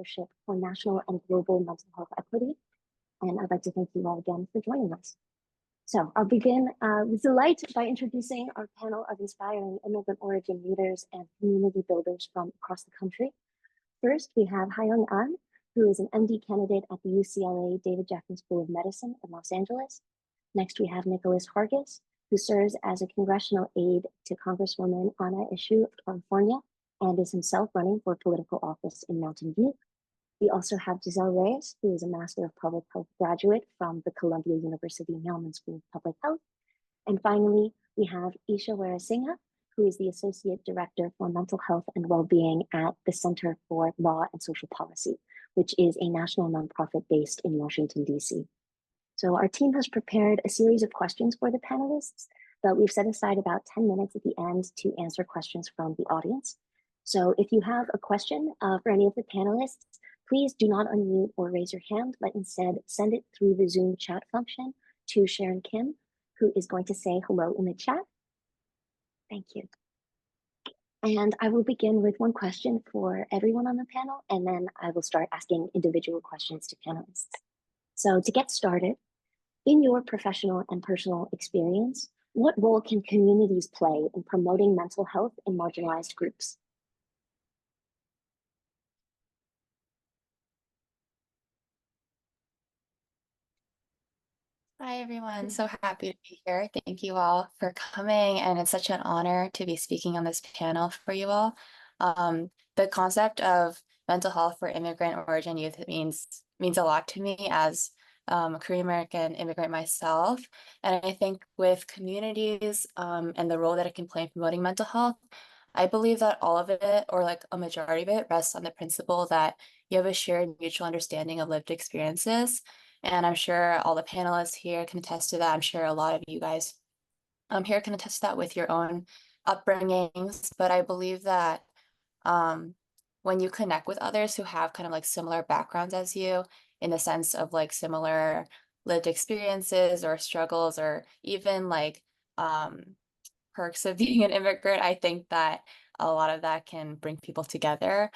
mentorship for national and global mental health equity. And I'd like to thank you all again for joining us. So I'll begin with delight by introducing our panel of inspiring immigrant origin leaders and community builders from across the country. First, we have Hayoung An, who is an MD candidate at the UCLA David Jackson School of Medicine in Los Angeles. Next, we have Nicholas Hargis, who serves as a congressional aide to Congresswoman Ana Eshoo of California and is himself running for political office in Mountain View. We also have Giselle Reyes, who is a Master of Public Health graduate from the Columbia University Mailman School of Public Health. And finally, we have Isha Weerasinghe, who is the Associate Director for Mental Health and Wellbeing at the Center for Law and Social Policy, which is a national nonprofit based in Washington, D.C. So our team has prepared a series of questions for the panelists, but we've set aside about 10 minutes at the end to answer questions from the audience. So if you have a question for any of the panelists, please do not unmute or raise your hand, but instead send it through the Zoom chat function to Sharon Kim, who is going to say hello in the chat. Thank you. And I will begin with one question for everyone on the panel, and then I will start asking individual questions to panelists. So to get started, in your professional and personal experience, what role can communities play in promoting mental health in marginalized groups? Hi, everyone. So happy to be here. Thank you all for coming. And it's such an honor to be speaking on this panel for you all. The concept of mental health for immigrant origin youth means a lot to me as a Korean American immigrant myself. And I think with communities and the role that it can play in promoting mental health, I believe that all of it, or like a majority of it, rests on the principle that you have a shared mutual understanding of lived experiences. And I'm sure all the panelists here can attest to that. I'm sure a lot of you guys here can attest to that with your own upbringings. But I believe that when you connect with others who have kind of like similar backgrounds as you, in the sense of like similar lived experiences or struggles, or even like perks of being an immigrant, I think that a lot of that can bring people together.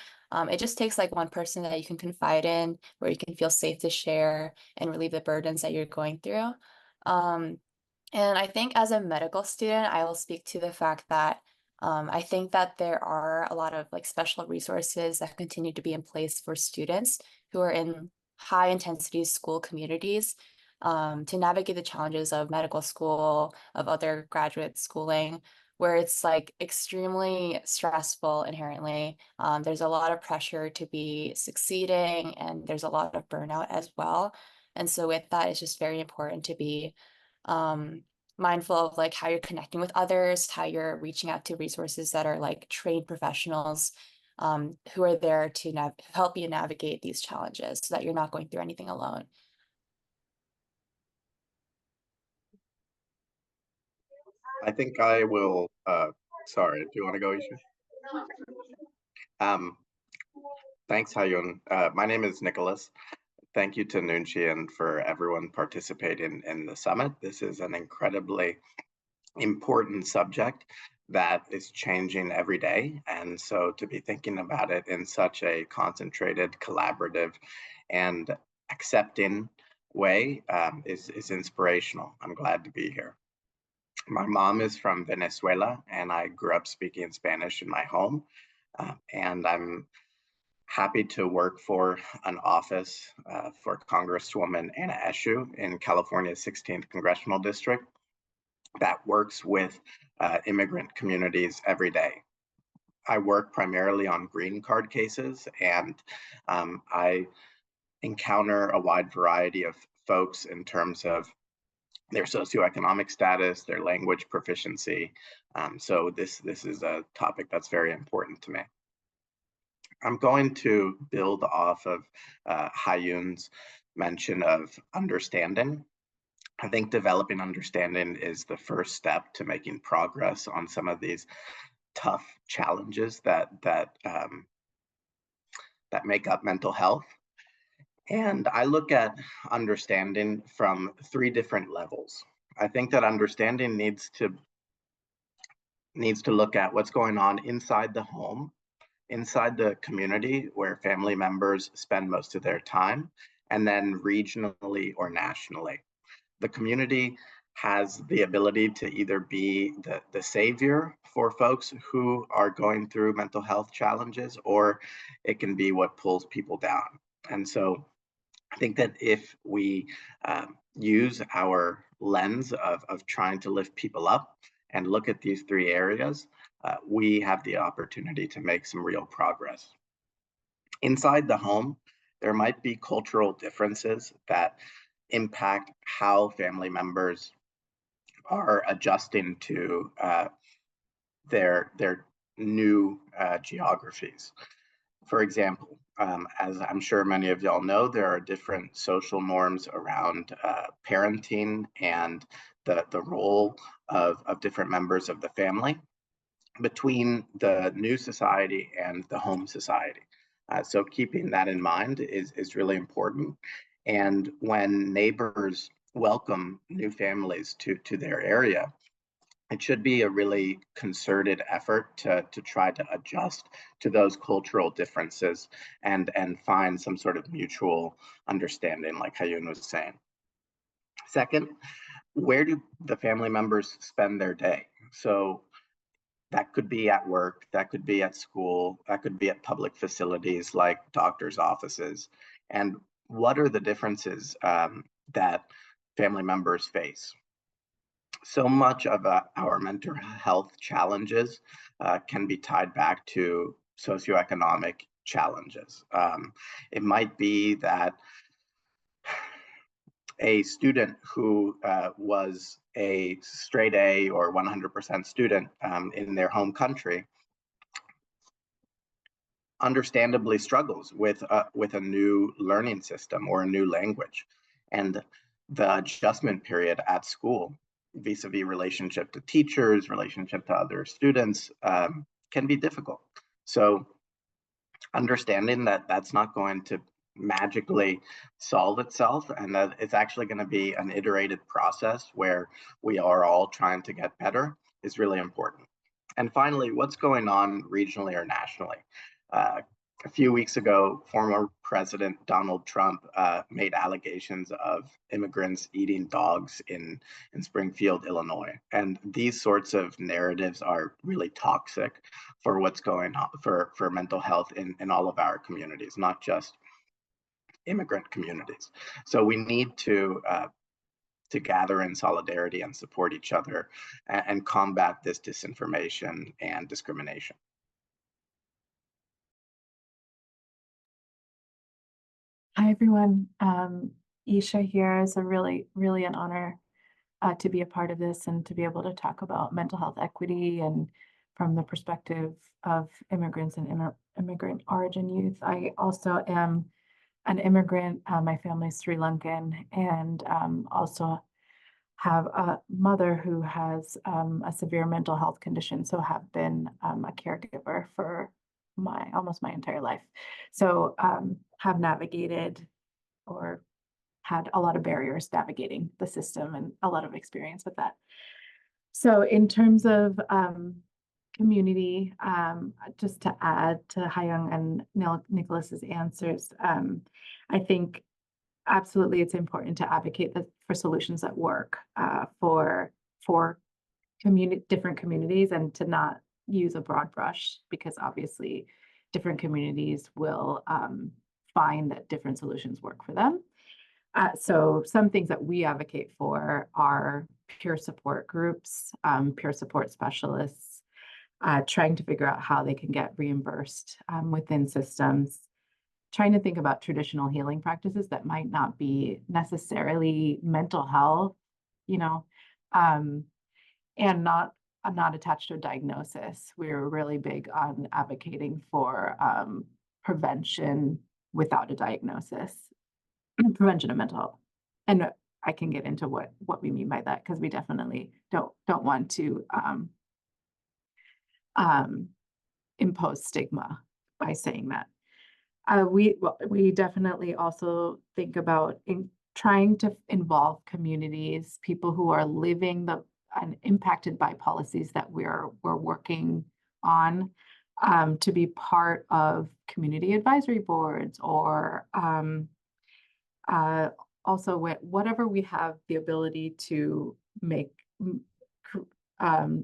It just takes like one person that you can confide in, where you can feel safe to share and relieve the burdens that you're going through. And I think as a medical student, I will speak to the fact that I think that there are a lot of like special resources that continue to be in place for students who are in high intensity school communities to navigate the challenges of medical school, of other graduate schooling, where it's like extremely stressful inherently. There's a lot of pressure to be succeeding, and there's a lot of burnout as well. And so with that, it's just very important to be mindful of like how you're connecting with others, how you're reaching out to resources that are like trained professionals who are there to help you navigate these challenges so that you're not going through anything alone. I think I will, sorry, do you want to go, Isha? Thanks, Hayoung. My name is Nicholas. Thank you to Nunchi and for everyone participating in the summit. This is an incredibly important subject that is changing every day. And so to be thinking about it in such a concentrated, collaborative, and accepting way is inspirational. I'm glad to be here. My mom is from Venezuela, and I grew up speaking Spanish in my home. And I'm happy to work for an office for Congresswoman Ana Eshoo in California's 16th Congressional District that works with immigrant communities every day. I work primarily on green card cases, and I encounter a wide variety of folks in terms of their socioeconomic status, their language proficiency. So this is a topic that's very important to me. I'm going to build off of Hayoung's mention of understanding. I think developing understanding is the first step to making progress on some of these tough challenges that make up mental health. And I look at understanding from 3 different levels. I think that understanding needs to look at what's going on inside the home inside the community where family members spend most of their time, and then regionally or nationally. The community has the ability to either be the savior for folks who are going through mental health challenges, or it can be what pulls people down. And so I think that if we use our lens of trying to lift people up and look at these three areas, we have the opportunity to make some real progress. Inside the home, there might be cultural differences that impact how family members are adjusting to their new geographies. For example, as I'm sure many of y'all know, there are different social norms around parenting and the role of different members of the family between the new society and the home society. So keeping that in mind is really important. And when neighbors welcome new families to their area, it should be a really concerted effort to try to adjust to those cultural differences and find some sort of mutual understanding, like Hayun was saying. Second, where do the family members spend their day? So that could be at work, that could be at school, that could be at public facilities like doctors' offices. And what are the differences that family members face? So much of our mental health challenges can be tied back to socioeconomic challenges. It might be that a student who was a straight A or 100% student in their home country understandably struggles with a new learning system or a new language. And the adjustment period at school vis-a-vis relationship to teachers, relationship to other students can be difficult. So understanding that that's not going to magically solve itself, and that it's actually going to be an iterated process where we are all trying to get better is really important. And finally, what's going on regionally or nationally? A few weeks ago, former President Donald Trump made allegations of immigrants eating dogs in Springfield, Illinois. And these sorts of narratives are really toxic for what's going on for mental health in all of our communities, not just immigrant communities. So we need to gather in solidarity and support each other and combat this disinformation and discrimination. Hi, everyone. Isha here. Is a really an honor to be a part of this and to be able to talk about mental health equity and from the perspective of immigrants and immigrant origin youth. I also am an immigrant. My family is Sri Lankan, and also have a mother who has a severe mental health condition, so have been a caregiver for almost my entire life. So have navigated or had a lot of barriers navigating the system and a lot of experience with that. So in terms of community, just to add to Hayung and Nicholas's answers, I think absolutely it's important to advocate for solutions that work for different communities, and to not use a broad brush, because obviously different communities will find that different solutions work for them. So some things that we advocate for are peer support groups, peer support specialists, trying to figure out how they can get reimbursed within systems, trying to think about traditional healing practices that might not be necessarily mental health, and not attached to a diagnosis. We're really big on advocating for prevention without a diagnosis, prevention of mental health. And I can get into what we mean by that, because we definitely don't want to impose stigma by saying that. We definitely also think about trying to involve communities, people who are living and impacted by policies that we're working on, to be part of community advisory boards or also whatever we have the ability to make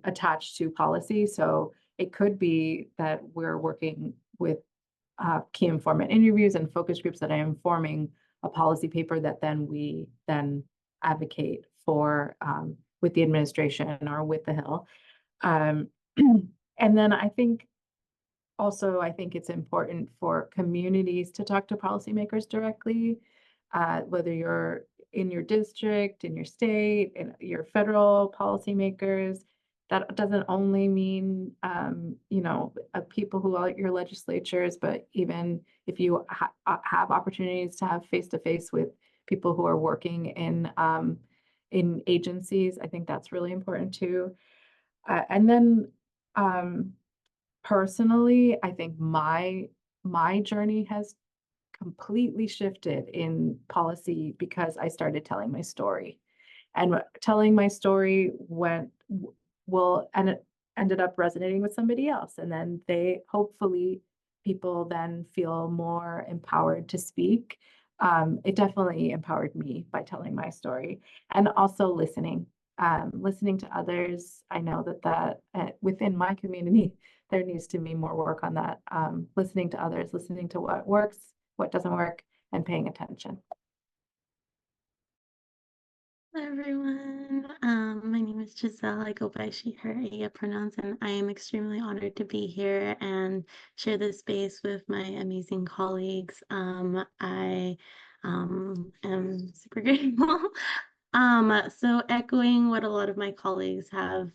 attached to policy. So it could be that we're working with key informant interviews and focus groups that are informing a policy paper that then we advocate for with the administration or with the Hill. And then I think it's important for communities to talk to policymakers directly, whether you're in your district, in your state, in your federal policymakers. That doesn't only mean, people who are your legislatures, but even if you have opportunities to have face-to-face with people who are working in agencies, I think that's really important too. And then personally, I think my journey has completely shifted in policy because I started telling my story. And telling my story ended up resonating with somebody else. And then people then feel more empowered to speak. It definitely empowered me by telling my story and also listening to others. I know that within my community, there needs to be more work on that. Listening to others, listening to what works, what doesn't work, and paying attention. Hello, everyone. My name is Giselle. I go by she, her, ella pronouns, and I am extremely honored to be here and share this space with my amazing colleagues. I am super grateful. So echoing what a lot of my colleagues have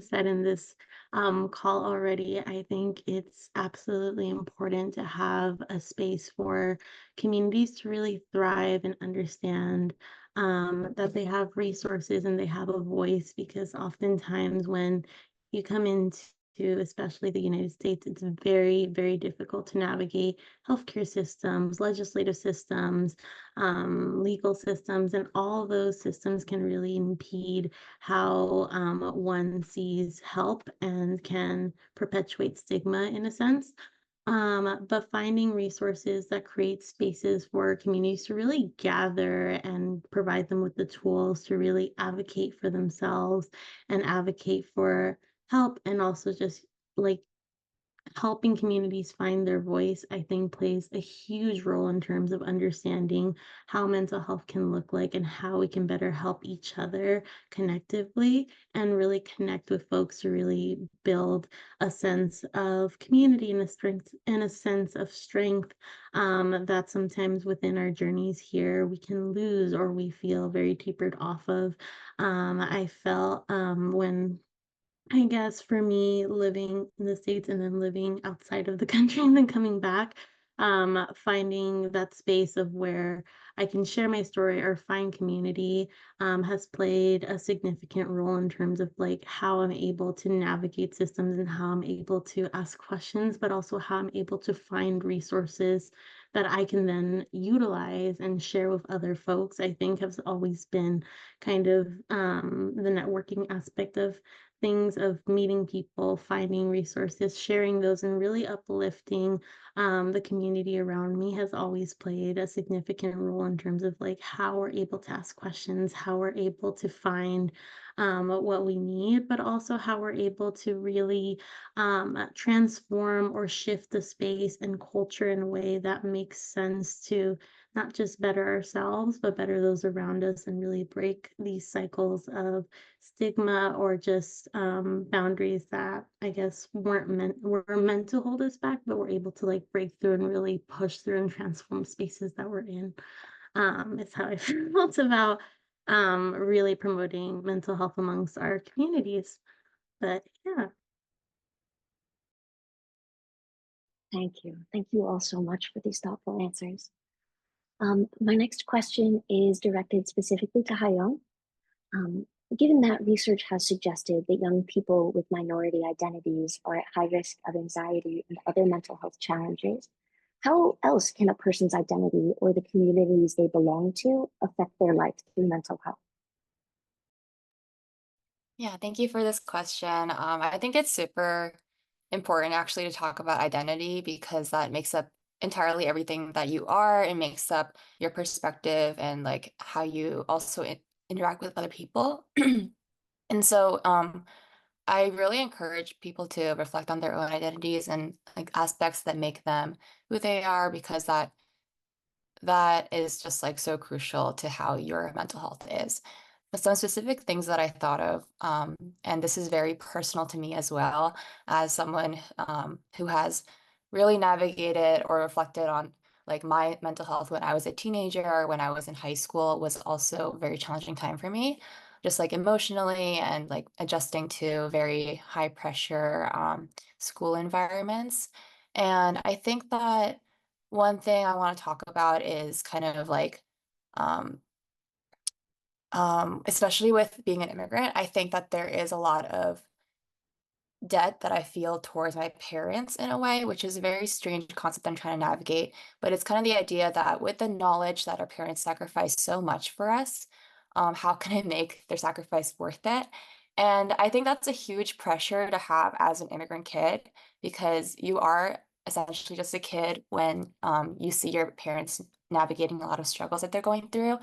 said in this call already, I think it's absolutely important to have a space for communities to really thrive and understand that they have resources and they have a voice, because oftentimes when you come into especially the United States, it's very, very difficult to navigate healthcare systems, legislative systems, legal systems, and all those systems can really impede how one sees help and can perpetuate stigma in a sense. But finding resources that create spaces for communities to really gather and provide them with the tools to really advocate for themselves and advocate for help, and also just like helping communities find their voice, I think plays a huge role in terms of understanding how mental health can look like and how we can better help each other connectively and really connect with folks to really build a sense of community and a sense of strength that sometimes within our journeys here we can lose or we feel very tapered off of. I felt when I guess for me, living in the States and then living outside of the country and then coming back, finding that space of where I can share my story or find community has played a significant role in terms of like how I'm able to navigate systems and how I'm able to ask questions, but also how I'm able to find resources that I can then utilize and share with other folks. I think has always been kind of the networking aspect of things, of meeting people, finding resources, sharing those, and really uplifting the community around me has always played a significant role in terms of like how we're able to ask questions, how we're able to find what we need, but also how we're able to really transform or shift the space and culture in a way that makes sense to not just better ourselves, but better those around us and really break these cycles of stigma or just boundaries that I guess were meant to hold us back, but we're able to like break through and really push through and transform spaces that we're in. It's how I felt about really promoting mental health amongst our communities. But yeah. Thank you. Thank you all so much for these thoughtful answers. My next question is directed specifically to Hayong. Given that research has suggested that young people with minority identities are at high risk of anxiety and other mental health challenges, how else can a person's identity or the communities they belong to affect their life through mental health? Yeah, thank you for this question. I think it's super important actually to talk about identity because that makes up entirely everything that you are. It makes up your perspective and like how you also interact with other people. And so I really encourage people to reflect on their own identities and like aspects that make them who they are because that is just like so crucial to how your mental health is. But some specific things that I thought of, and this is very personal to me as well, as someone who has really navigated or reflected on like my mental health when I was a teenager or when I was in high school was also a very challenging time for me, just like emotionally and like adjusting to very high pressure school environments. And I think that one thing I want to talk about is kind of like, um, especially with being an immigrant, I think that there is a lot of debt that I feel towards my parents in a way, which is a very strange concept I'm trying to navigate. But it's kind of the idea that with the knowledge that our parents sacrificed so much for us, how can I make their sacrifice worth it? And I think that's a huge pressure to have as an immigrant kid because you are essentially just a kid when you see your parents navigating a lot of struggles that they're going through.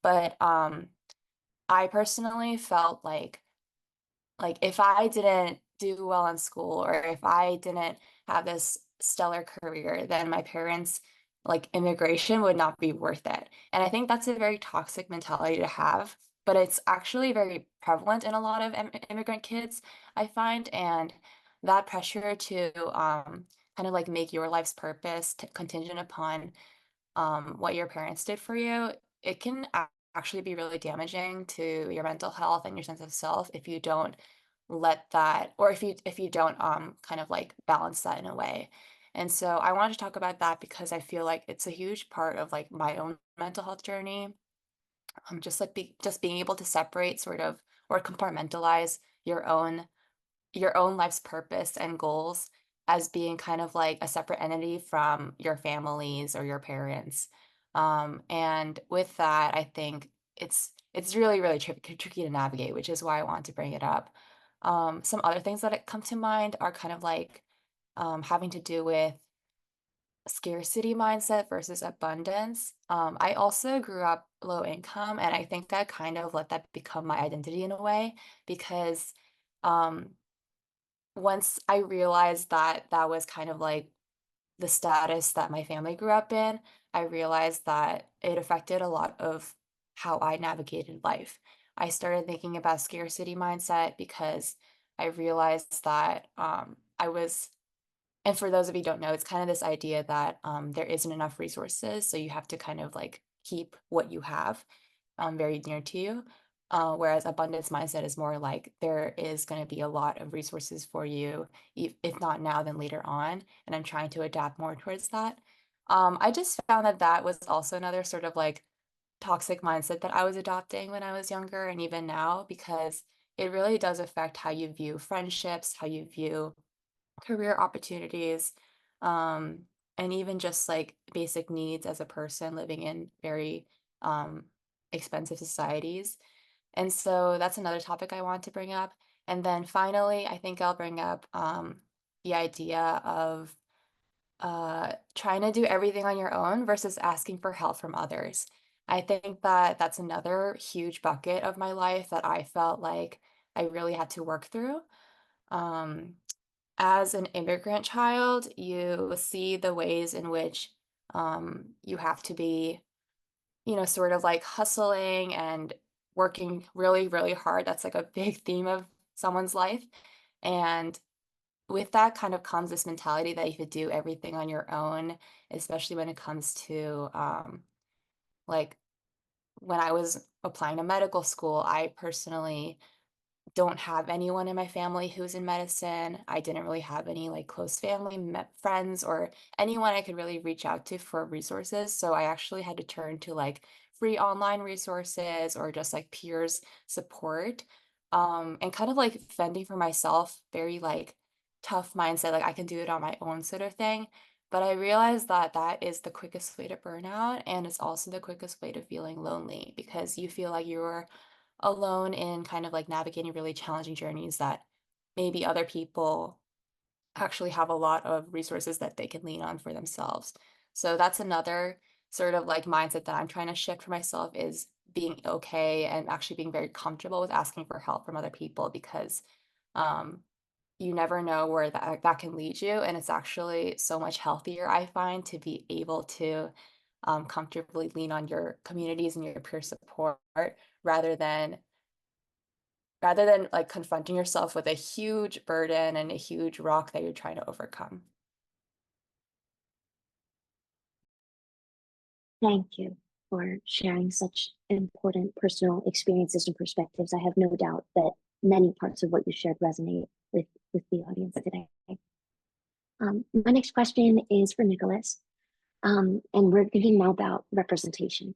But I personally felt like if I didn't do well in school or if I didn't have this stellar career, then my parents like immigration would not be worth it. And I think that's a very toxic mentality to have, but it's actually very prevalent in a lot of immigrant kids, I find. And that pressure to kind of like make your life's purpose contingent upon what your parents did for you, it can actually be really damaging to your mental health and your sense of self if you don't let that, or if you don't kind of like balance that in a way. And so I wanted to talk about that because I feel like it's a huge part of like my own mental health journey. Just like just being able to separate sort of or compartmentalize your own life's purpose and goals as being kind of like a separate entity from your families or your parents. And with that, I think it's really, really tricky to navigate, which is why I want to bring it up. Some other things that come to mind are kind of like having to do with scarcity mindset versus abundance. I also grew up low income, and I think I kind of let that become my identity in a way because um, once I realized that that was kind of like the status that my family grew up in, I realized that it affected a lot of how I navigated life. I started thinking about scarcity mindset because I realized that I was, and for those of you who don't know, it's kind of this idea that there isn't enough resources, so you have to kind of like keep what you have very near to you. Whereas abundance mindset is more like there is going to be a lot of resources for you, if not now, then later on. And I'm trying to adapt more towards that. I just found that that was also another sort of like toxic mindset that I was adopting when I was younger and even now, because it really does affect how you view friendships, how you view career opportunities, um, and even just like basic needs as a person living in very expensive societies. And so that's another topic I want to bring up. And then finally, I think I'll bring up the idea of trying to do everything on your own versus asking for help from others. I think that that's another huge bucket of my life that I felt like I really had to work through. Um, as an immigrant child, you see the ways in which you have to be, sort of like hustling and working really, really hard. That's like a big theme of someone's life. And with that kind of comes this mentality that you could do everything on your own, especially when it comes to like when I was applying to medical school, I personally don't have anyone in my family who's in medicine. I didn't really have any like close family friends or anyone I could really reach out to for resources. So I actually had to turn to like free online resources or just like peers support, and kind of like fending for myself, very like tough mindset, like I can do it on my own sort of thing. But I realized that that is the quickest way to burnout, and it's also the quickest way to feeling lonely because you feel like you're alone in kind of like navigating really challenging journeys that maybe other people actually have a lot of resources that they can lean on for themselves. So that's another sort of like mindset that I'm trying to shift for myself, is being okay and actually being very comfortable with asking for help from other people, because you never know where that can lead you. And it's actually so much healthier, I find, to be able to comfortably lean on your communities and your peer support rather than like confronting yourself with a huge burden and a huge rock that you're trying to overcome. Thank you for sharing such important personal experiences and perspectives. I have no doubt that many parts of what you shared resonate with the audience today. My next question is for Nicholas, and we're thinking now about representation.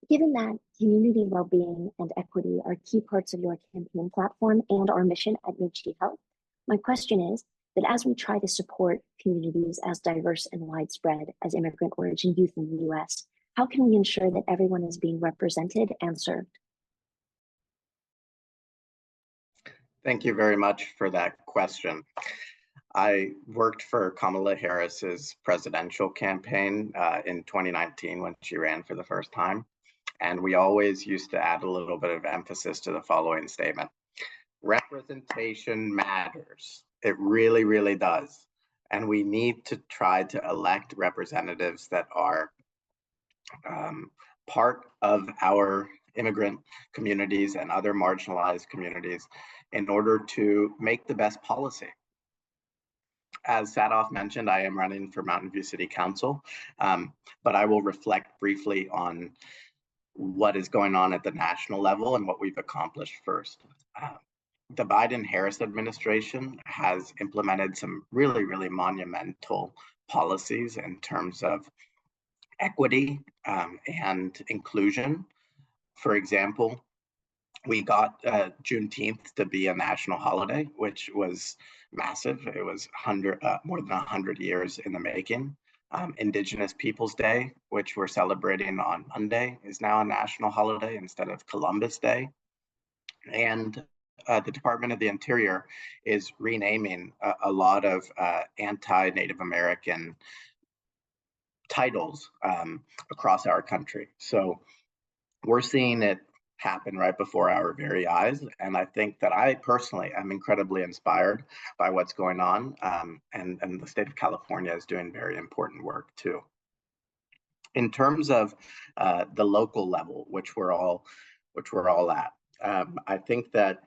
Given that community well-being and equity are key parts of your campaign platform and our mission at Nunchi Health, my question is that as we try to support communities as diverse and widespread as immigrant origin youth in the US, how can we ensure that everyone is being represented and served? Thank you very much for that question. I worked for Kamala Harris's presidential campaign in 2019 when she ran for the first time. And we always used to add a little bit of emphasis to the following statement: representation matters. It really, really does. And we need to try to elect representatives that are part of our immigrant communities and other marginalized communities in order to make the best policy. As Sadoff mentioned, I am running for Mountain View City Council, but I will reflect briefly on what is going on at the national level and what we've accomplished first. The Biden-Harris administration has implemented some really, really monumental policies in terms of equity and inclusion. For example, we got Juneteenth to be a national holiday, which was massive. It was more than 100 years in the making. Indigenous Peoples Day, which we're celebrating on Monday, is now a national holiday instead of Columbus Day. And the Department of the Interior is renaming a lot of anti-Native American titles across our country. So we're seeing it happen right before our very eyes. And I think that I personally am incredibly inspired by what's going on. And the state of California is doing very important work too. In terms of the local level, which we're all at, I think that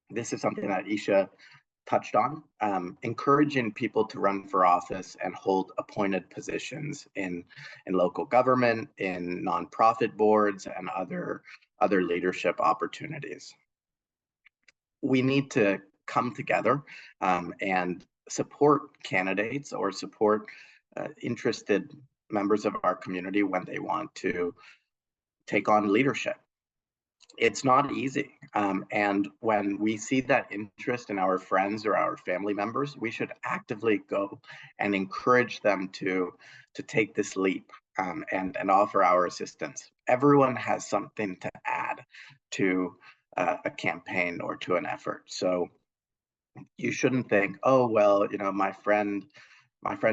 this is something that Isha touched on, encouraging people to run for office and hold appointed positions in local government, in nonprofit boards, and other leadership opportunities. We need to come together and support candidates or support interested members of our community when they want to take on leadership. It's not easy. And when we see that interest in our friends or our family members, we should actively go and encourage them to take this leap and offer our assistance. Everyone has something to add to a campaign or to an effort. So you shouldn't think, oh, well, you know, my friend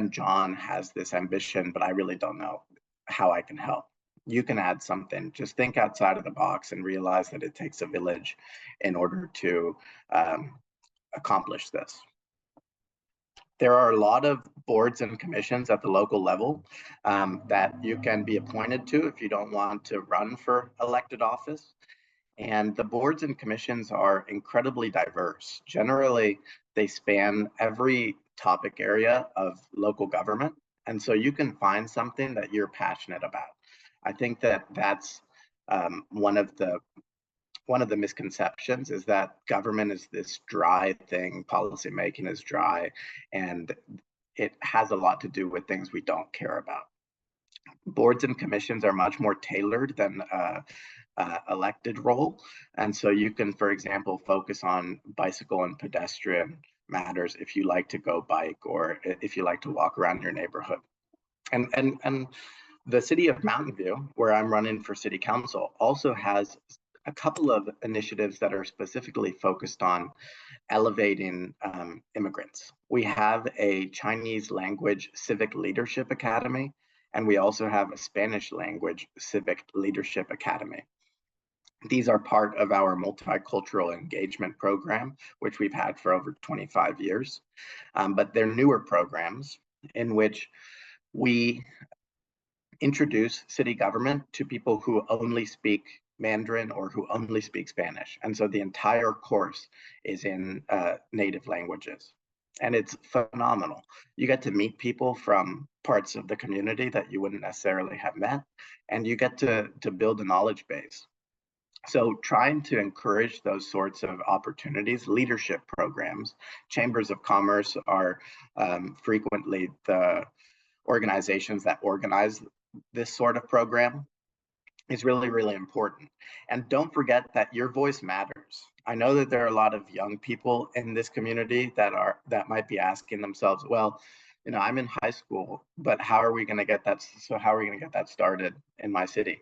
John has this ambition, but I really don't know how I can help. You can add something. Just think outside of the box and realize that it takes a village in order to accomplish this. There are a lot of boards and commissions at the local level that you can be appointed to if you don't want to run for elected office. And the boards and commissions are incredibly diverse. Generally, they span every topic area of local government. And so you can find something that you're passionate about. I think that that's one of the misconceptions, is that government is this dry thing, policymaking is dry, and it has a lot to do with things we don't care about. Boards and commissions are much more tailored than elected role. And so you can, for example, focus on bicycle and pedestrian matters if you like to go bike or if you like to walk around your neighborhood. And the city of Mountain View, where I'm running for city council, also has a couple of initiatives that are specifically focused on elevating immigrants. We have a Chinese language civic leadership academy, and we also have a Spanish language civic leadership academy. These are part of our multicultural engagement program, which we've had for over 25 years. But they're newer programs in which we introduce city government to people who only speak Mandarin or who only speak Spanish. And so the entire course is in native languages. And it's phenomenal. You get to meet people from parts of the community that you wouldn't necessarily have met, and you get to build a knowledge base. So trying to encourage those sorts of opportunities, leadership programs, chambers of commerce are frequently the organizations that organize this sort of program, is really, really important. And don't forget that your voice matters. I know that there are a lot of young people in this community that might be asking themselves, well, you know, I'm in high school, but how are we going to get that? So how are we going to get that started in my city?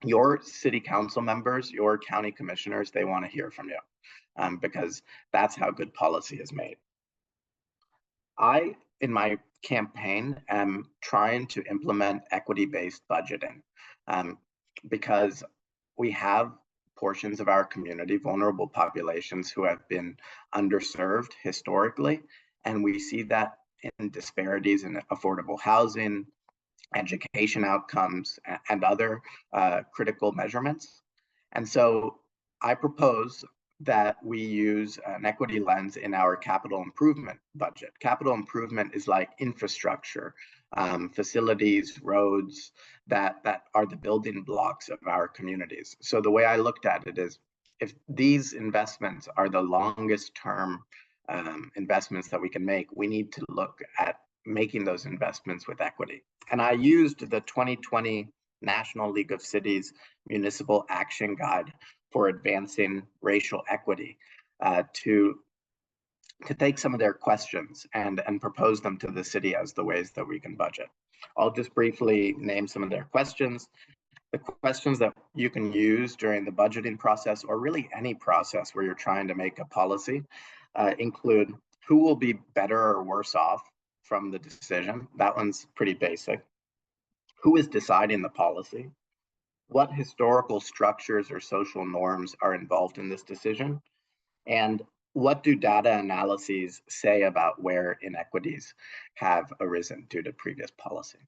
Your city council members, your county commissioners, they want to hear from you because that's how good policy is made. I, in my campaign, am trying to implement equity-based budgeting because we have portions of our community, vulnerable populations who have been underserved historically, and we see that in disparities in affordable housing, education outcomes, and other critical measurements. And so I propose that we use an equity lens in our capital improvement budget. Capital improvement is like infrastructure, facilities, roads that are the building blocks of our communities. So the way I looked at it is, if these investments are the longest term investments that we can make, we need to look at making those investments with equity. And I used the 2020 National League of Cities Municipal Action Guide for Advancing Racial Equity to take some of their questions and propose them to the city as the ways that we can budget. I'll just briefly name some of their questions. The questions that you can use during the budgeting process, or really any process where you're trying to make a policy, include who will be better or worse off from the decision. That one's pretty basic. Who is deciding the policy? What historical structures or social norms are involved in this decision? And what do data analyses say about where inequities have arisen due to previous policy?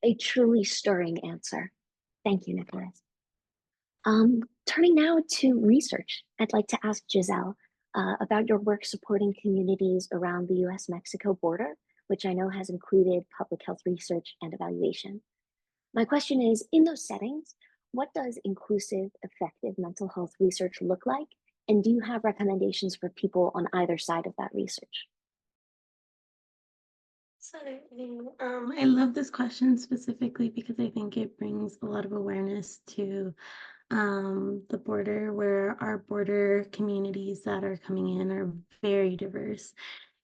A truly stirring answer. Thank you, Nicholas. Turning now to research, I'd like to ask Giselle about your work supporting communities around the US-Mexico border, which I know has included public health research and evaluation. My question is, in those settings, what does inclusive, effective mental health research look like? And do you have recommendations for people on either side of that research? Certainly. I love this question specifically because I think it brings a lot of awareness to the border, where our border communities that are coming in are very diverse.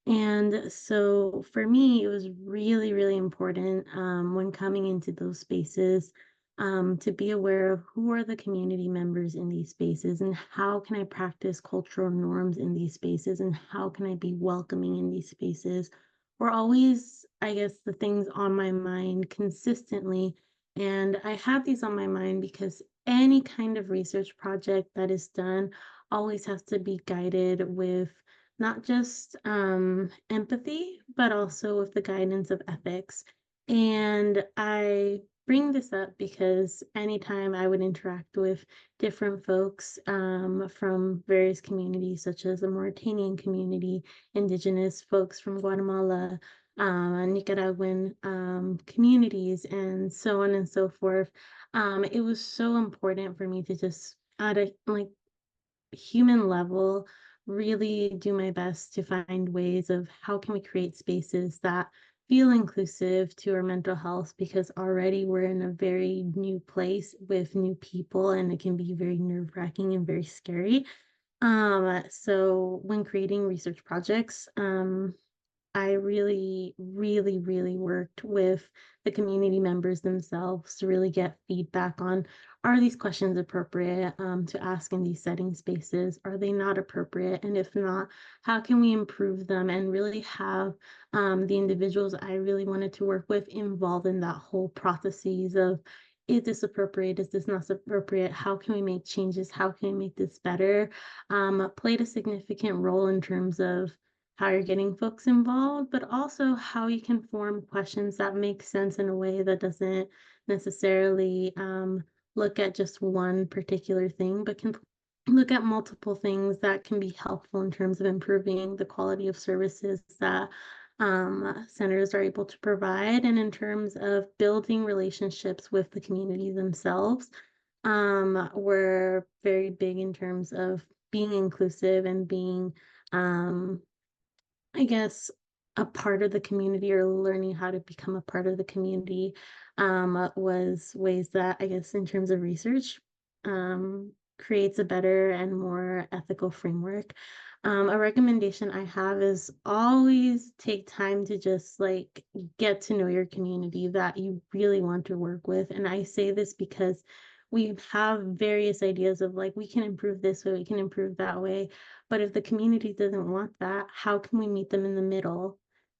And so for me, it was really, really important when coming into those spaces to be aware of who are the community members in these spaces, and how can I practice cultural norms in these spaces, and how can I be welcoming in these spaces. Were always, I guess, the things on my mind consistently. And I have these on my mind because any kind of research project that is done always has to be guided with not just empathy, but also with the guidance of ethics. And I bring this up because anytime I would interact with different folks from various communities, such as the Mauritanian community, Indigenous folks from Guatemala, Nicaraguan communities, and so on and so forth, it was so important for me to just, at a human level, really do my best to find ways of how can we create spaces that feel inclusive to our mental health, because already we're in a very new place with new people, and it can be very nerve-wracking and very scary. So when creating research projects, I really, really, really worked with the community members themselves to really get feedback on, are these questions appropriate to ask in these setting spaces? Are they not appropriate? And if not, how can we improve them and really have the individuals I really wanted to work with involved in that whole processes of, is this appropriate? Is this not appropriate? How can we make changes? How can we make this better? Played a significant role in terms of how you're getting folks involved, but also how you can form questions that make sense in a way that doesn't necessarily look at just one particular thing, but can look at multiple things that can be helpful in terms of improving the quality of services that centers are able to provide, and in terms of building relationships with the community themselves. We're very big in terms of being inclusive and being I guess, a part of the community or learning how to become a part of the community was ways that, I guess, in terms of research, creates a better and more ethical framework. A recommendation I have is always take time to just like get to know your community that you really want to work with. And I say this because we have various ideas of like, we can improve this way, we can improve that way. But if the community doesn't want that, how can we meet them in the middle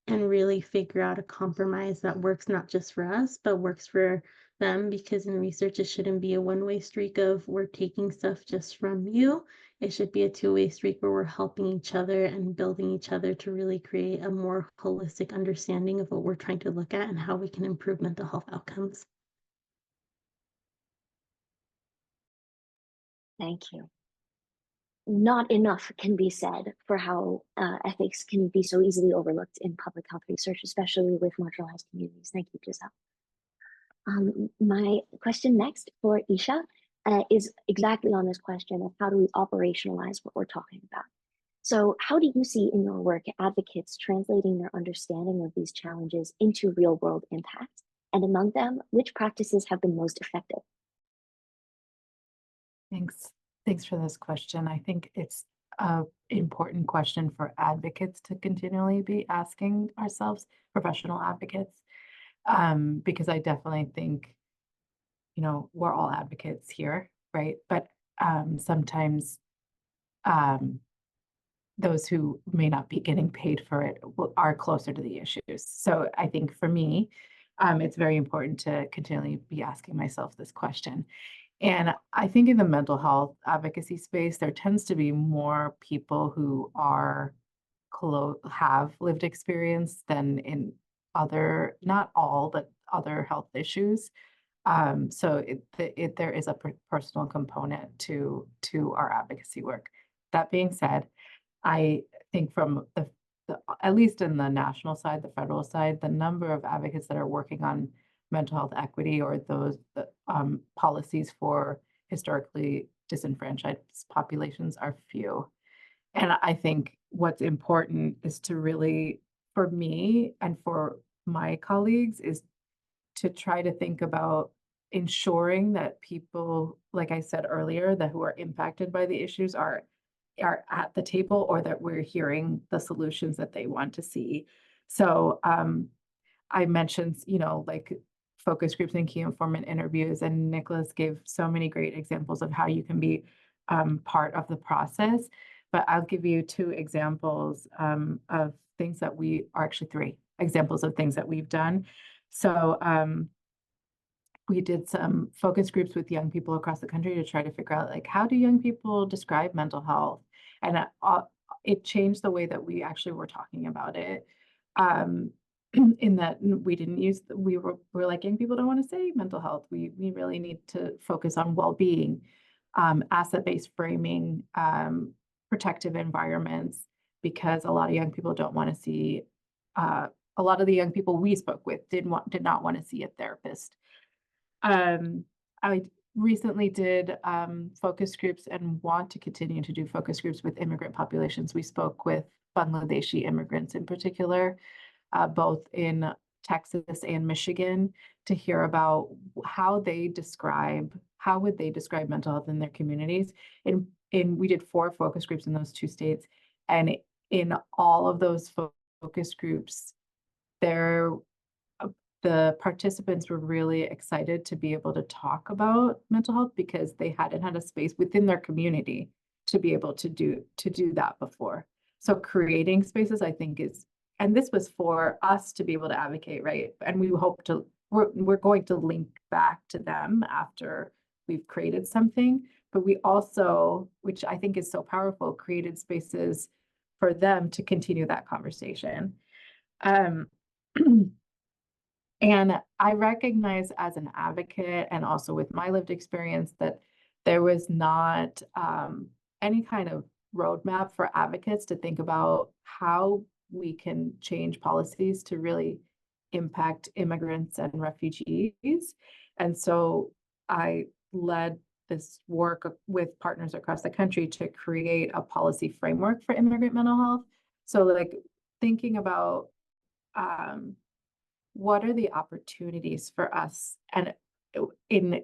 and really figure out a compromise that works not just for us, but works for them? Because in research, it shouldn't be a one-way streak of we're taking stuff just from you. It should be a two-way streak where we're helping each other and building each other to really create a more holistic understanding of what we're trying to look at and how we can improve mental health outcomes. Thank you. Not enough can be said for how ethics can be so easily overlooked in public health research, especially with marginalized communities. Thank you, Giselle. My question next for Isha is exactly on this question of how do we operationalize what we're talking about. So how do you see in your work advocates translating their understanding of these challenges into real world impact? And among them, which practices have been most effective? Thanks for this question. I think it's an important question for advocates to continually be asking ourselves, professional advocates, because I definitely think, we're all advocates here, right? But sometimes those who may not be getting paid for it are closer to the issues. So I think for me, it's very important to continually be asking myself this question. And I think in the mental health advocacy space, there tends to be more people who have lived experience than in other, not all, but other health issues. So there is a personal component to our advocacy work. That being said, I think from the at least in the national side, the federal side, the number of advocates that are working on mental health equity or those policies for historically disenfranchised populations are few. And I think what's important is to really, for me and for my colleagues, is to try to think about ensuring that people, like I said earlier, that who are impacted by the issues are at the table, or that we're hearing the solutions that they want to see. So I mentioned, like focus groups and key informant interviews, and Nicholas gave so many great examples of how you can be part of the process. But I'll give you two examples of things that three examples of things that we've done. So we did some focus groups with young people across the country to try to figure out, like, how do young people describe mental health? And it changed the way that we actually were talking about it. In that we were like, young people don't want to say mental health. We really need to focus on well-being, asset-based framing, protective environments, because a lot of young people don't want to see, a lot of the young people we spoke with did not want to see a therapist. I recently did focus groups and want to continue to do focus groups with immigrant populations. We spoke with Bangladeshi immigrants in particular, both in Texas and Michigan, to hear about how would they describe mental health in their communities. We did 4 focus groups in those 2 states, and in all of those focus groups, there the participants were really excited to be able to talk about mental health because they hadn't had a space within their community to be able to do that before. So creating spaces, I think, is, and this was for us to be able to advocate, right? And we hope to, we're going to link back to them after we've created something, but we also, which I think is so powerful, created spaces for them to continue that conversation. And I recognize as an advocate and also with my lived experience that there was not any kind of roadmap for advocates to think about how we can change policies to really impact immigrants and refugees. And so I led this work with partners across the country to create a policy framework for immigrant mental health. So like thinking about what are the opportunities for us, and in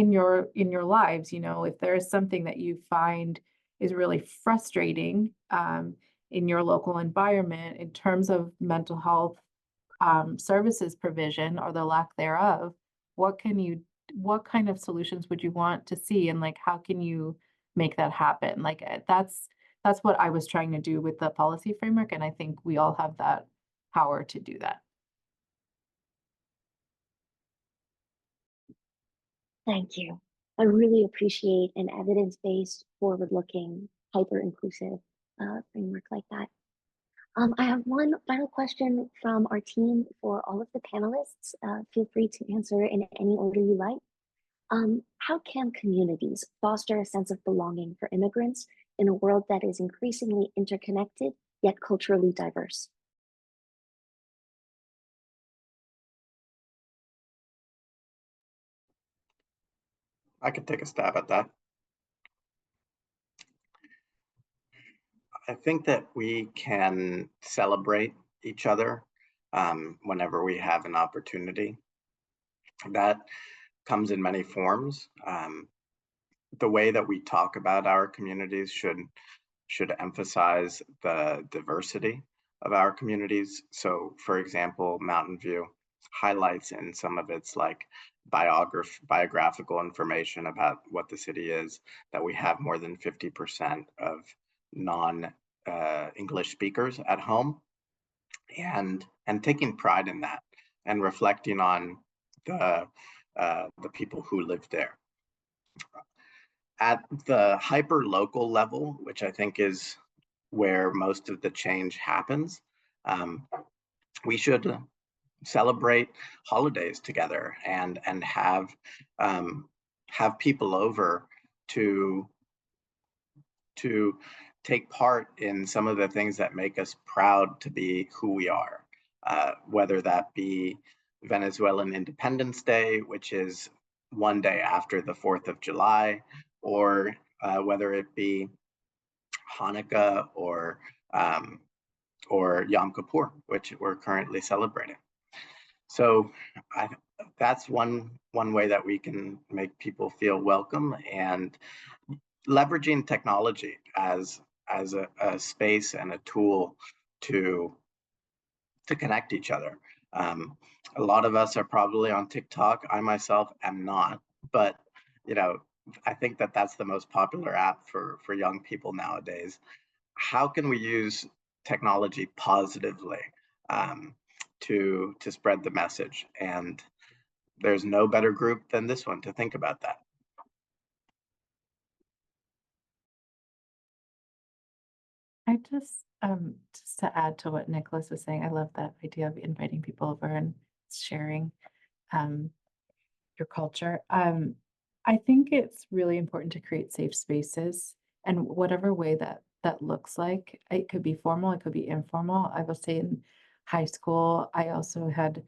your lives, you know, if there is something that you find is really frustrating in your local environment in terms of mental health services provision or the lack thereof, what kind of solutions would you want to see, and like how can you make that happen? Like that's what I was trying to do with the policy framework, and I think we all have that power to do that. Thank you. I really appreciate an evidence-based, forward-looking, hyper-inclusive framework like that. I have one final question from our team for all of the panelists. Feel free to answer in any order you like. How can communities foster a sense of belonging for immigrants in a world that is increasingly interconnected, yet culturally diverse? I could take a stab at that. I think that we can celebrate each other whenever we have an opportunity. That comes in many forms. The way that we talk about our communities should emphasize the diversity of our communities. So, for example, Mountain View highlights in some of its like biographical information about what the city is that we have more than 50% of non-English speakers at home, and taking pride in that and reflecting on the people who live there. At the hyper-local level, which I think is where most of the change happens, we should celebrate holidays together and have people over to take part in some of the things that make us proud to be who we are, whether that be Venezuelan Independence Day, which is one day after the 4th of July, or whether it be Hanukkah or Yom Kippur, which we're currently celebrating. So that's one way that we can make people feel welcome, and leveraging technology as a space and a tool to connect each other. A lot of us are probably on TikTok. I myself am not, but you know, I think that that's the most popular app for young people nowadays. How can we use technology positively to spread the message? And there's no better group than this one to think about that. I just to add to what Nicholas was saying, I love that idea of inviting people over and sharing your culture. I think it's really important to create safe spaces, and whatever way that looks like. It could be formal, it could be informal. I will say in high school, I also had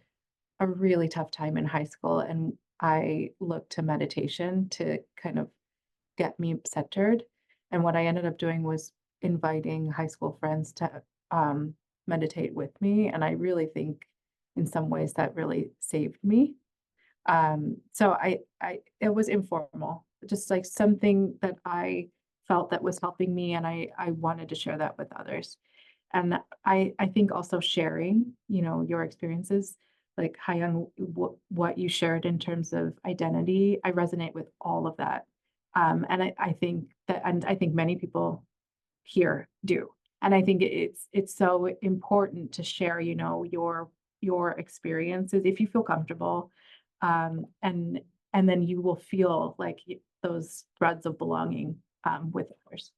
a really tough time in high school, and I looked to meditation to kind of get me centered. And what I ended up doing was inviting high school friends to meditate with me. And I really think in some ways that really saved me. So it was informal, just like something that I felt that was helping me, and I wanted to share that with others. And I think also sharing, your experiences, like Hyun, what you shared in terms of identity, I resonate with all of that. And I think that, and I think many people here do. And I think it's so important to share, your experiences if you feel comfortable. And then you will feel like those threads of belonging with others.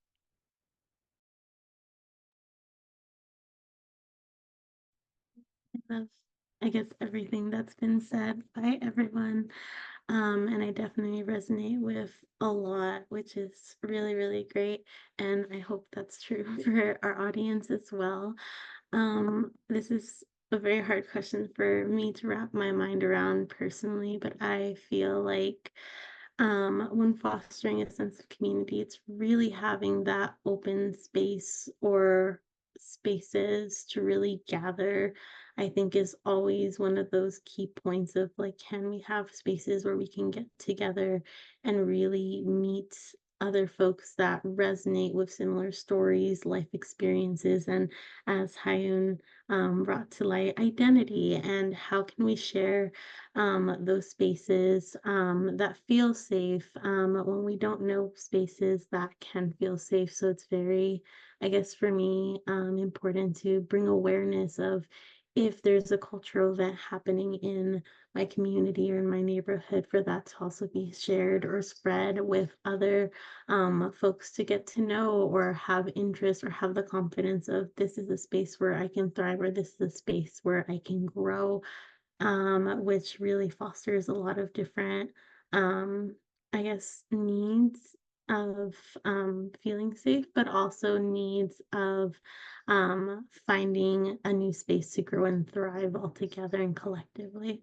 I love, I guess, everything that's been said by everyone. And I definitely resonate with a lot, which is really, really great. And I hope that's true for our audience as well. This is a very hard question for me to wrap my mind around personally, but I feel like when fostering a sense of community, it's really having that open space or spaces to really gather, I think is always one of those key points of like, can we have spaces where we can get together and really meet other folks that resonate with similar stories, life experiences, and as Hayun brought to light, identity, and how can we share those spaces that feel safe when we don't know spaces that can feel safe. So it's very, I guess for me, important to bring awareness of if there's a cultural event happening in my community or in my neighborhood, for that to also be shared or spread with other folks to get to know or have interest or have the confidence of this is a space where I can thrive or this is a space where I can grow, which really fosters a lot of different, I guess, needs of feeling safe, but also needs of finding a new space to grow and thrive all together and collectively.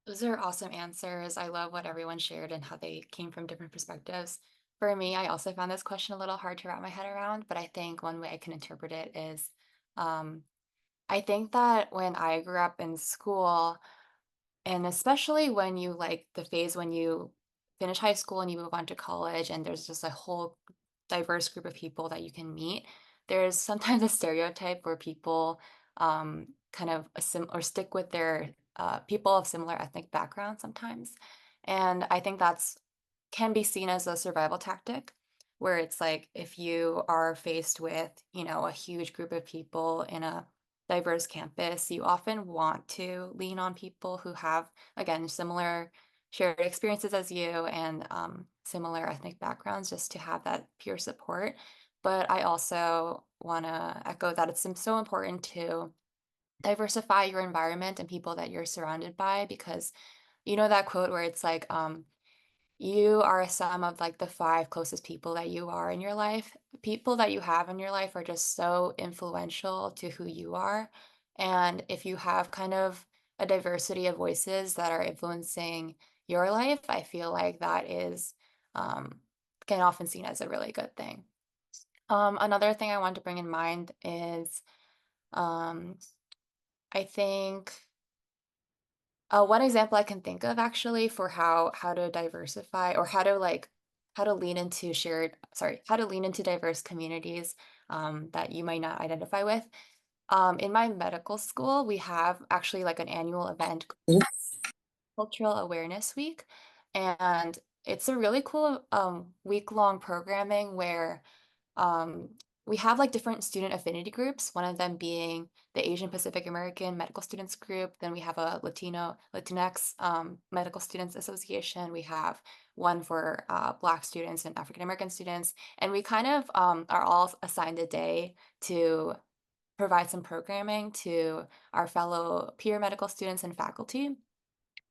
Those are awesome answers. I love what everyone shared and how they came from different perspectives. For me, I also found this question a little hard to wrap my head around, but I think one way I can interpret it is um, I think that when I grew up in school, and especially when you like the phase when you finish high school and you move on to college, and there's just a whole diverse group of people that you can meet, there's sometimes a stereotype where people kind of or stick with their people of similar ethnic backgrounds sometimes. And I think that's can be seen as a survival tactic, where it's like if you are faced with, a huge group of people in a diverse campus, you often want to lean on people who have, again, similar shared experiences as you and similar ethnic backgrounds just to have that peer support. But I also want to echo that it's so important to diversify your environment and people that you're surrounded by, because that quote where it's like, you are a sum of like the 5 closest people that you are in your life. People that you have in your life are just so influential to who you are. And if you have kind of a diversity of voices that are influencing your life, I feel like that is can often seen as a really good thing. Another thing I want to bring in mind is um, I think one example I can think of actually for how to diversify or how to lean into how to lean into diverse communities that you might not identify with. In my medical school, we have actually like an annual event called Cultural Awareness Week, and it's a really cool week-long programming where um, we have like different student affinity groups, one of them being the Asian Pacific American Medical Students Group. Then we have a Latinx Medical Students Association. We have one for Black students and African American students. And we kind of are all assigned a day to provide some programming to our fellow peer medical students and faculty.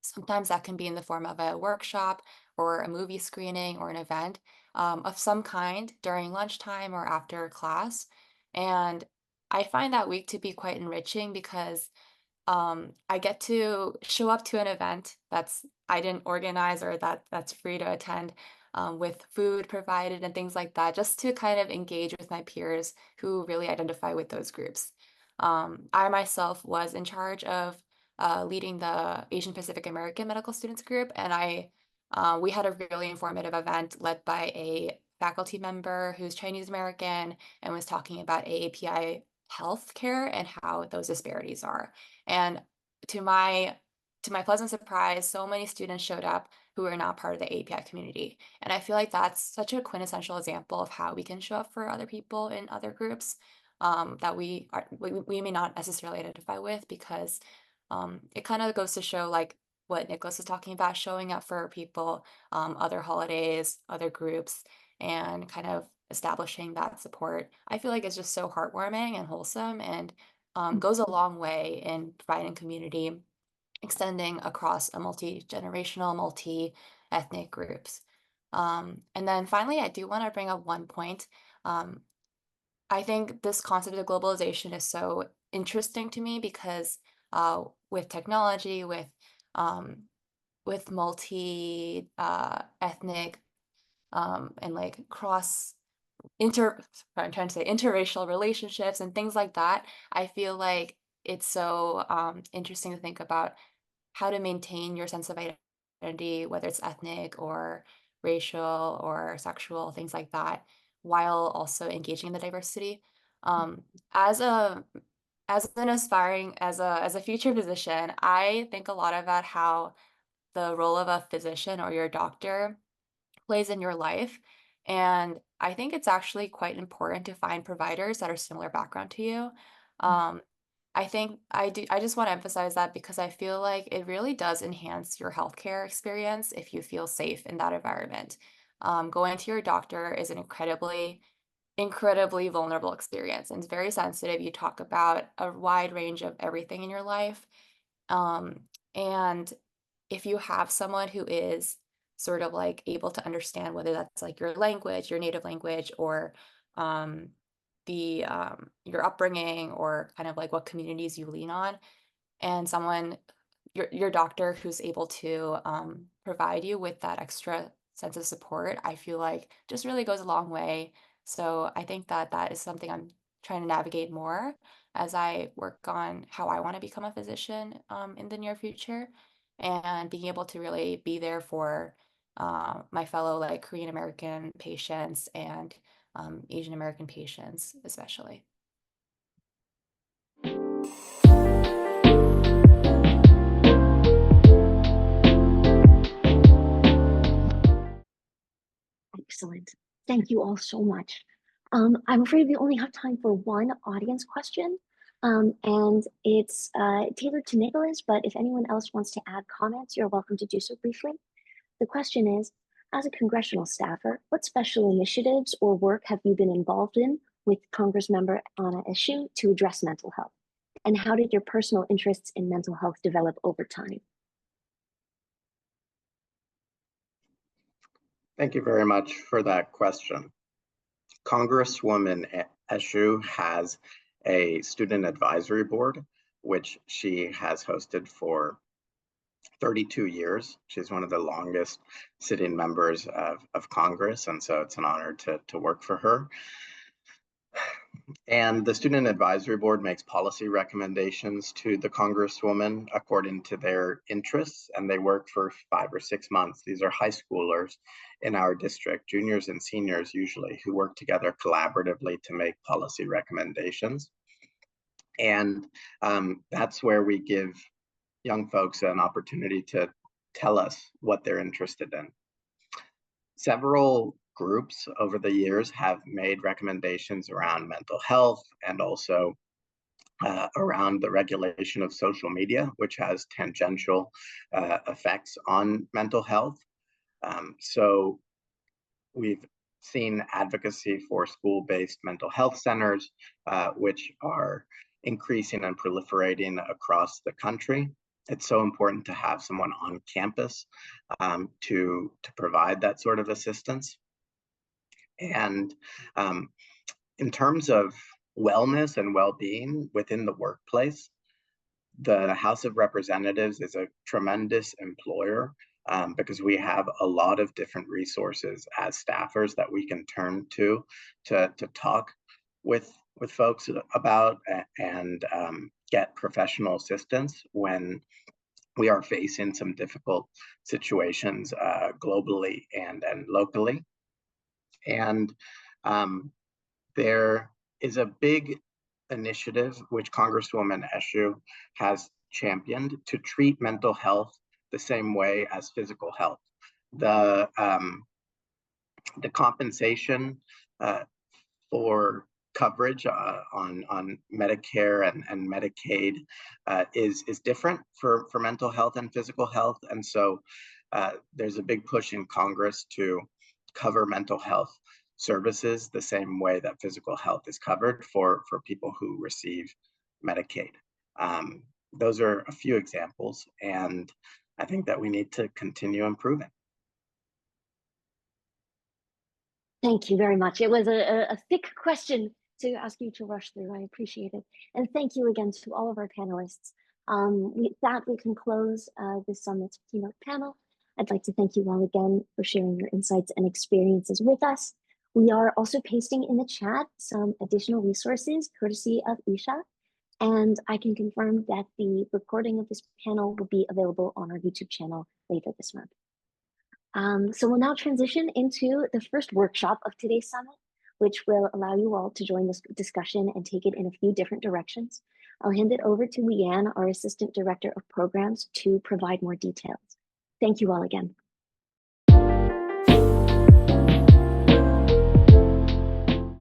Sometimes that can be in the form of a workshop or a movie screening or an event of some kind during lunchtime or after class. And I find that week to be quite enriching because I get to show up to an event that's I didn't organize or that's free to attend with food provided and things like that, just to kind of engage with my peers who really identify with those groups. I myself was in charge of leading the Asian Pacific American Medical Students Group, and we had a really informative event led by a faculty member who's Chinese American and was talking about AAPI healthcare and how those disparities are. And to my pleasant surprise, so many students showed up who are not part of the API community. And I feel like that's such a quintessential example of how we can show up for other people in other groups that we may not necessarily identify with, because it kind of goes to show like what Nicholas was talking about, showing up for people, other holidays, other groups, and kind of establishing that support. I feel like it's just so heartwarming and wholesome, and goes a long way in providing community, extending across a multi-generational, multi-ethnic groups. And then finally, I do want to bring up one point. I think this concept of globalization is so interesting to me because with technology, with multi ethnic and like I'm trying to say interracial relationships and things like that, I feel like it's so interesting to think about how to maintain your sense of identity, whether it's ethnic or racial or sexual, things like that, while also engaging in the diversity. Um, as a as a future physician, I think a lot about how the role of a physician or your doctor plays in your life. And I think it's actually quite important to find providers that are similar background to you. Um, I just want to emphasize that because I feel like it really does enhance your healthcare experience if you feel safe in that environment. Going to your doctor is an incredibly vulnerable experience, and it's very sensitive. You talk about a wide range of everything in your life. Um, and if you have someone who is sort of like able to understand, whether that's like your language, your native language, or um, your upbringing, or kind of like what communities you lean on, and someone, your doctor, who's able to provide you with that extra sense of support, I feel like just really goes a long way. So I think that that is something I'm trying to navigate more as I work on how I want to become a physician in the near future, and being able to really be there for my fellow like Korean American patients and Asian American patients, especially. Excellent. Thank you all so much. I'm afraid we only have time for one audience question, and it's tailored to Nicholas, but if anyone else wants to add comments, you're welcome to do so briefly. The question is, as a congressional staffer, what special initiatives or work have you been involved in with Congressmember Anna Eshoo to address mental health? And how did your personal interests in mental health develop over time? Thank you very much for that question. Congresswoman Eshoo has a student advisory board, which she has hosted for 32 years. She's one of the longest sitting members of Congress, and so it's an honor to work for her. And the Student Advisory Board makes policy recommendations to the Congresswoman according to their interests, and they work for 5 or 6 months. These are high schoolers in our district, juniors and seniors usually, who work together collaboratively to make policy recommendations. And that's where we give young folks an opportunity to tell us what they're interested in. Several groups over the years have made recommendations around mental health and also around the regulation of social media, which has tangential effects on mental health. So we've seen advocacy for school-based mental health centers, which are increasing and proliferating across the country. It's so important to have someone on campus to provide that sort of assistance. And in terms of wellness and well-being within the workplace, the House of Representatives is a tremendous employer because we have a lot of different resources as staffers that we can turn to talk with folks about and get professional assistance when we are facing some difficult situations globally and locally. And there is a big initiative which Congresswoman Eshoo has championed to treat mental health the same way as physical health. The compensation for coverage on Medicare and Medicaid is different for mental health and physical health. And so there's a big push in Congress to cover mental health services the same way that physical health is covered for people who receive Medicaid. Those are a few examples, and I think that we need to continue improving. Thank you very much. It was a thick question to ask you to rush through. I appreciate it. And thank you again to all of our panelists. With that, we can close this summit's keynote panel. I'd like to thank you all again for sharing your insights and experiences with us. We are also pasting in the chat some additional resources courtesy of Isha. And I can confirm that the recording of this panel will be available on our YouTube channel later this month. So we'll now transition into the first workshop of today's summit, which will allow you all to join this discussion and take it in a few different directions. I'll hand it over to Leanne, our Assistant Director of Programs, to provide more details. Thank you all again.